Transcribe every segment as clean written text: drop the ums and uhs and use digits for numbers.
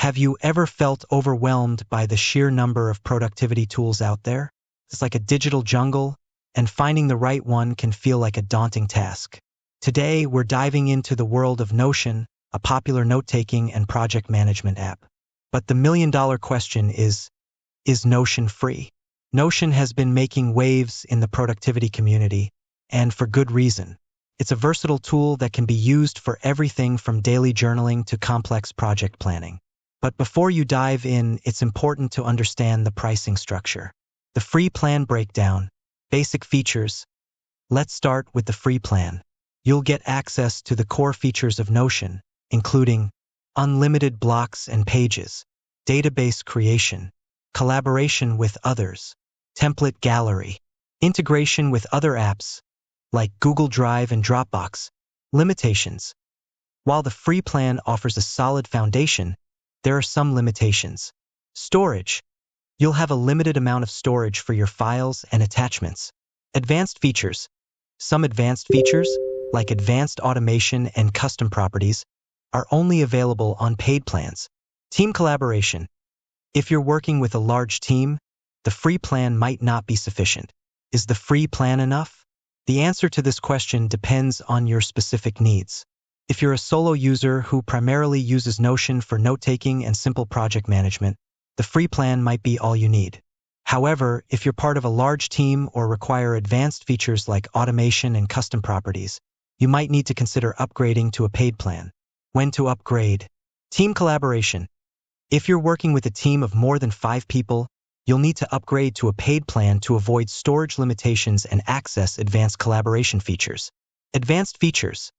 Have you ever felt overwhelmed by the sheer number of productivity tools out there? It's like a digital jungle, and finding the right one can feel like a daunting task. Today, we're diving into the world of Notion, a popular note-taking and project management app. But the million-dollar question is Notion free? Notion has been making waves in the productivity community, and for good reason. It's a versatile tool that can be used for everything from daily journaling to complex project planning. But before you dive in, it's important to understand the pricing structure. The free plan breakdown, basic features. Let's start with the free plan. You'll get access to the core features of Notion, including unlimited blocks and pages, database creation, collaboration with others, template gallery, integration with other apps like Google Drive and Dropbox. Limitations. While the free plan offers a solid foundation, there are some limitations. Storage. You'll have a limited amount of storage for your files and attachments. Advanced features. Some advanced features, like advanced automation and custom properties, are only available on paid plans. Team collaboration. If you're working with a large team, the free plan might not be sufficient. Is the free plan enough? The answer to this question depends on your specific needs. If you're a solo user who primarily uses Notion for note-taking and simple project management, the free plan might be all you need. However, if you're part of a large team or require advanced features like automation and custom properties, you might need to consider upgrading to a paid plan. When to upgrade? Team collaboration. If you're working with a team of more than 5 people, you'll need to upgrade to a paid plan to avoid storage limitations and access advanced collaboration features. Advanced features.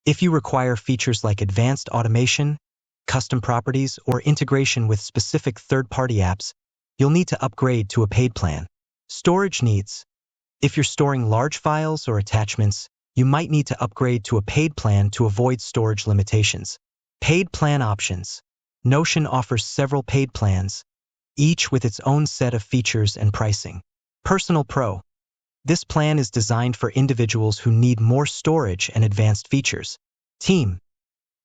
If you require features like advanced automation, custom properties, or integration with specific third-party apps, you'll need to upgrade to a paid plan. Storage needs. If you're storing large files or attachments, you might need to upgrade to a paid plan to avoid storage limitations. Paid plan options. Notion offers several paid plans, each with its own set of features and pricing. Personal Pro. This plan is designed for individuals who need more storage and advanced features. Team.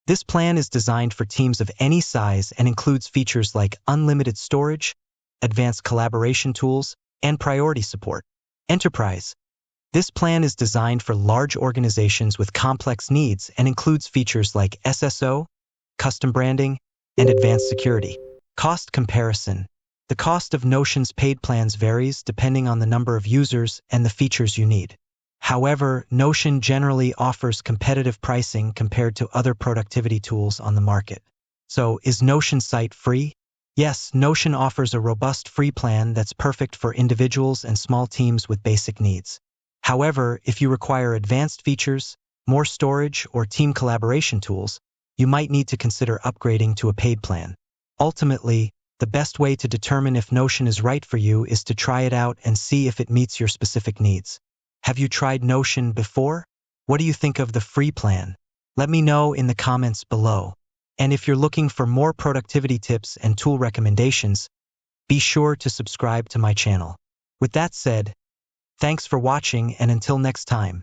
This plan is designed for teams of any size and includes features like unlimited storage, advanced collaboration tools, and priority support. Enterprise. This plan is designed for large organizations with complex needs and includes features like SSO, custom branding, and advanced security. Cost comparison. The cost of Notion's paid plans varies depending on the number of users and the features you need. However, Notion generally offers competitive pricing compared to other productivity tools on the market. So, is Notion site free? Yes, Notion offers a robust free plan that's perfect for individuals and small teams with basic needs. However, if you require advanced features, more storage, or team collaboration tools, you might need to consider upgrading to a paid plan. Ultimately, the best way to determine if Notion is right for you is to try it out and see if it meets your specific needs. Have you tried Notion before? What do you think of the free plan? Let me know in the comments below. And if you're looking for more productivity tips and tool recommendations, be sure to subscribe to my channel. With that said, thanks for watching, and until next time.